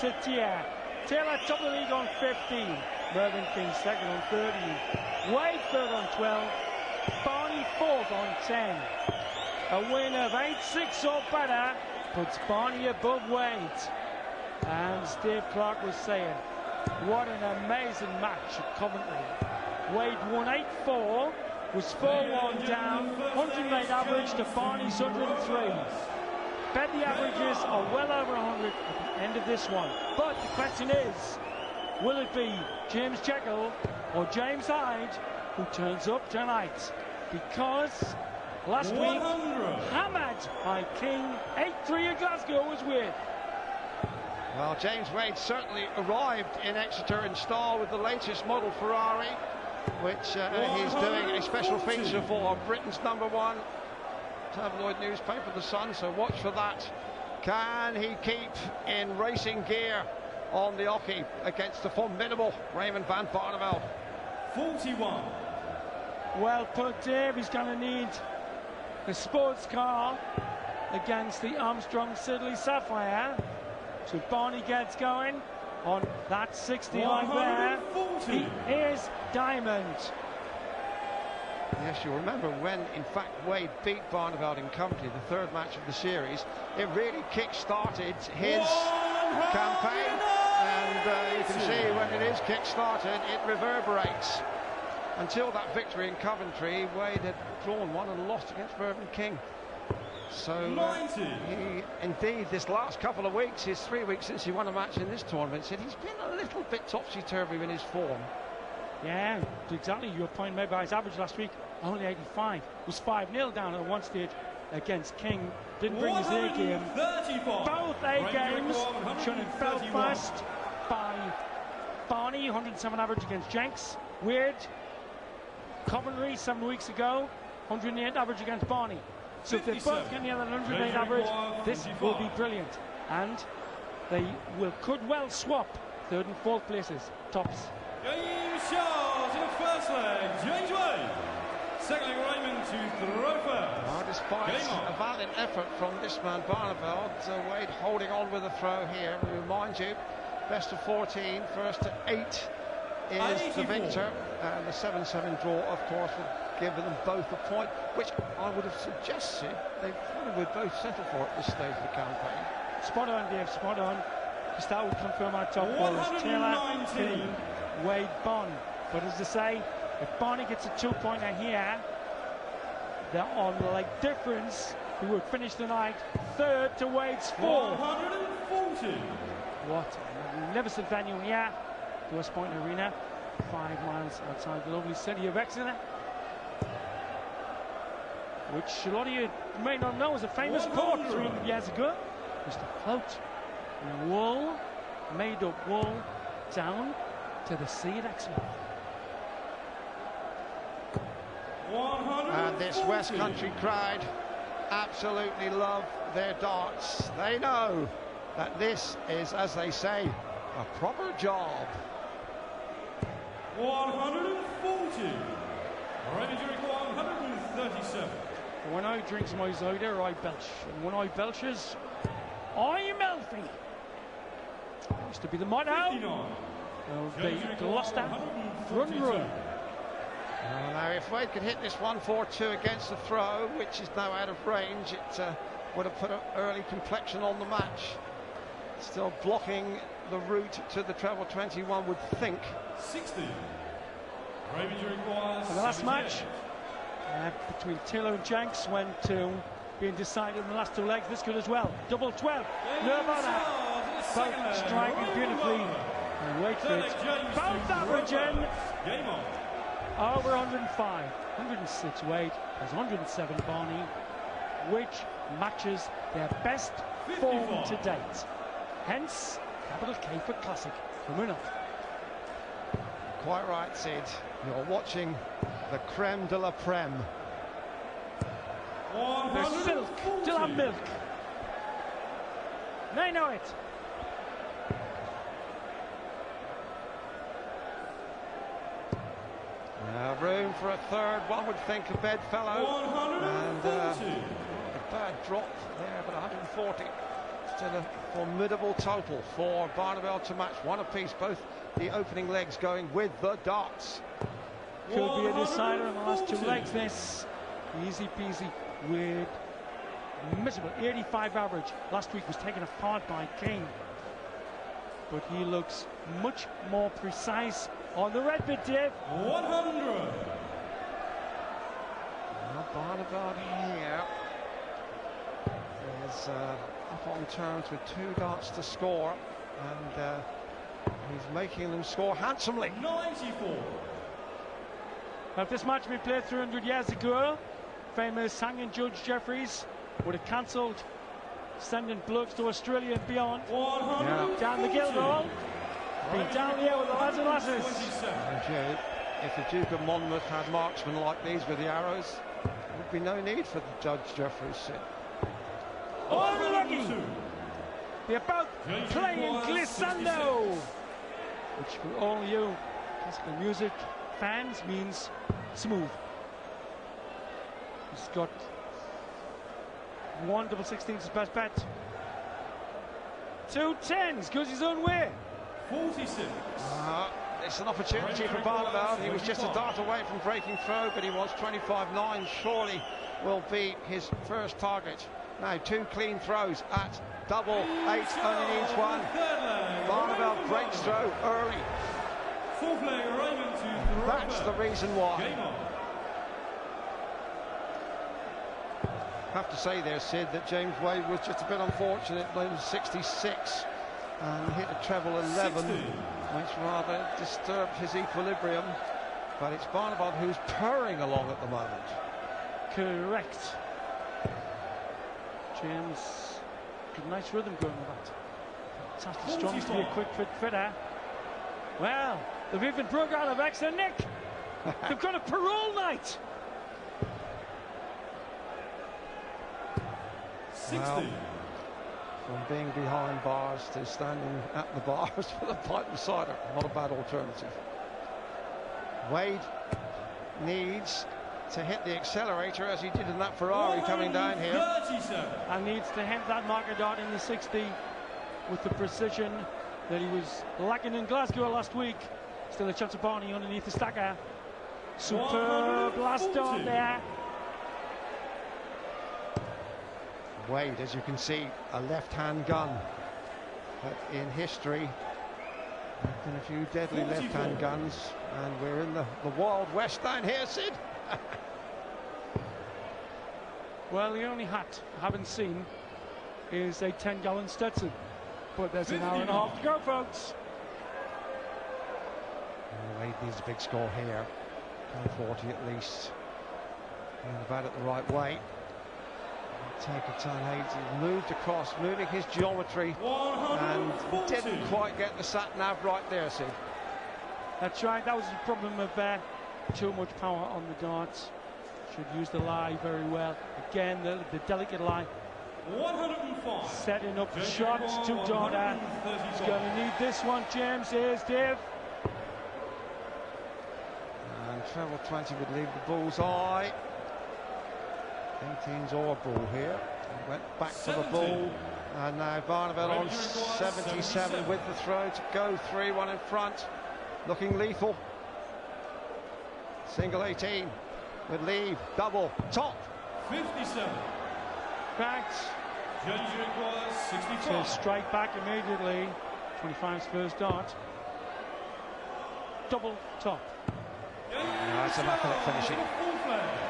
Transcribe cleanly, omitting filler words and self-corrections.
Tier. Taylor top of the league on 15. Mervyn King second on 13. Wade third on 12. Barney fourth on 10. A win of 8-6 or better puts Barney above Wade. And Steve Clark was saying, what an amazing match at Coventry. Wade won 8-4, was 4-1 down, 108 average to Barney's 103. Bet the averages are well over 100 at the end of this one. But the question is, will it be James Jekyll or James Hyde who turns up tonight? Because last week, hammered by King, 8-3 at Glasgow was with. Well, James Wade certainly arrived in Exeter in style with the latest model Ferrari, which he's doing a special feature for Britain's #1 tabloid newspaper, The Sun, so watch for that. Can he keep in racing gear on the Ocky against the formidable Raymond van Barneveld? 41. Well put, Dave. He's going to need a sports car against the Armstrong Siddeley Sapphire. So Barney gets going on that 60 line there. He is diamond. Yes, you'll remember when, in fact, Wade beat Barneveld in Coventry, the third match of the series. It really kick-started his campaign, and you can see when it is kick-started, it reverberates. Until that victory in Coventry, Wade had drawn one and lost against Mervyn King. So he, indeed, this last couple of weeks, his 3 weeks since he won a match in this tournament, said he's been a little bit topsy-turvy in his form. Yeah, exactly your point made by his average last week, only 85. Was 5-0 down at one stage against King. Didn't bring his A game. Both A games shown in Belfast by Barney, 107 average against Jenks. Weird. Coventry 7 weeks ago, 108 average against Barney. So if they both get near that 108 average, this will be brilliant. And they could well swap third and fourth places, tops. Game starts in the first leg. James Wade. Second leg, Raymond to throw first. Well, despite a valiant effort from this man Barneveld, Wade holding on with a throw here. We remind you, best of 14, first to 8 is the victor. And the 7-7 draw, of course, would give them both a point, which I would have suggested they probably would both settle for at this stage of the campaign. Spot on, Dave, spot on. Because that would confirm our top four as Taylor, King, Wade, Bond. But as I say, if Barney gets a 2-pointer here, they're on the leg difference. He would finish the night third to Wade's 4. 140. What a magnificent venue here, the West Point Arena, 5 miles outside the lovely city of Exeter, which a lot of you may not know is a famous port 300 years ago. Used to float wool, made up wool, down to the sea at Exeter. And this West Country crowd absolutely love their darts. They know that this is, as they say, a proper job. 140. Ready to record 137. When I drinks my cider, I belch. And when I belches, I'm healthy. Used to be the motto of the Gloucester Run. Now, if Wade could hit this 1-4-2 against the throw, which is now out of range, it would have put an early complexion on the match. Still blocking the route to the treble 21, would think. 60. And the last match between Taylor and Jenks went to being decided in the last 2 legs. This could as well. Double 12. Nirvana. Both striking beautifully. And Wakefield both averaging over 105. 106 Wade. There's 107 Barney, which matches their best form to date. Hence, capital K for classic coming up. Quite right, Sid. You're watching the creme de la creme. There's silk till I'm milk. They know it. Room for a third, one would think, a bedfellow. And a bad drop there, but 140. Still a formidable total for Barneveld to match. One apiece, both the opening legs going with the darts. Could be a decider on the last two legs. This easy peasy with miserable 85 average. Last week was taken apart by King, but he looks much more precise on the red bit, Dave. 100. Now Barneveld here is up on terms with 2 darts to score, and he's making them score handsomely. 94. Now, if this match had been played 300 years ago, famous hanging Judge Jeffries would have cancelled sending blokes to Australia and beyond. 100. Down the Guildhall, been down here with the lads and lasses. And if the Duke of Monmouth had marksmen like these with the arrows, there would be no need for the Judge Jeffries. Oh, the lucky! They're about playing glissando, which for all you classical music fans means smooth. He's got 1 double 16's his best bet. 2 10s, goes his own way. 46. It's an opportunity for Barneveld. He was just a dart away from breaking through, but he wants 25-9. Surely will be his first target. Now 2 clean throws at double 8, only needs 1. Barneveld breaks through early. Fourth leg, Raymond to That's the reason why. Game on. Have to say there, Sid, that James Wade was just a bit unfortunate. Played 66 and hit a treble 11, 60. which rather disturbed his equilibrium. But it's Barneveld who's purring along at the moment. Correct. James, good, nice rhythm going with that. Fantastic, strong to be a quick fitter. Well, they've even broke out of extra Nick. They've got a parole night. 60. Well, from being behind bars to standing at the bars for the pipe and cider, not a bad alternative. Wade needs to hit the accelerator as he did in that Ferrari coming down here. 37. And needs to hit that marker dart in the 60 with the precision that he was lacking in Glasgow last week. Still a chance of Barney underneath the stacker. Superb last dart there. Wade, as you can see, a left-hand gun. But in history, there have been a few deadly 44. left-hand guns, and we're in the Wild West down here, Sid. Well, the only hat I haven't seen is a 10-gallon Stetson. But there's an hour and a half to go, folks. Wade needs a big score here. 1040 at least. And about it the right way. Take a turn 80, moved across, moving his geometry, and didn't quite get the sat-nav right there, Sid. That's right, that was the problem of too much power on the darts. Should use the lie very well. Again, the delicate lie. 105. Setting up shots to Donna. He's going to need this one, James. Here's Dave. And treble 20 would leave the bullseye. 18's or ball here. He went back for the ball. And now Barneveld on 77 with the throw to go 3-1 in front. Looking lethal. Single 18 would leave double top. 57. Back Judge requires to 65. strike back immediately. 25's first dart. Double top. That's immaculate finishing. Fourth leg.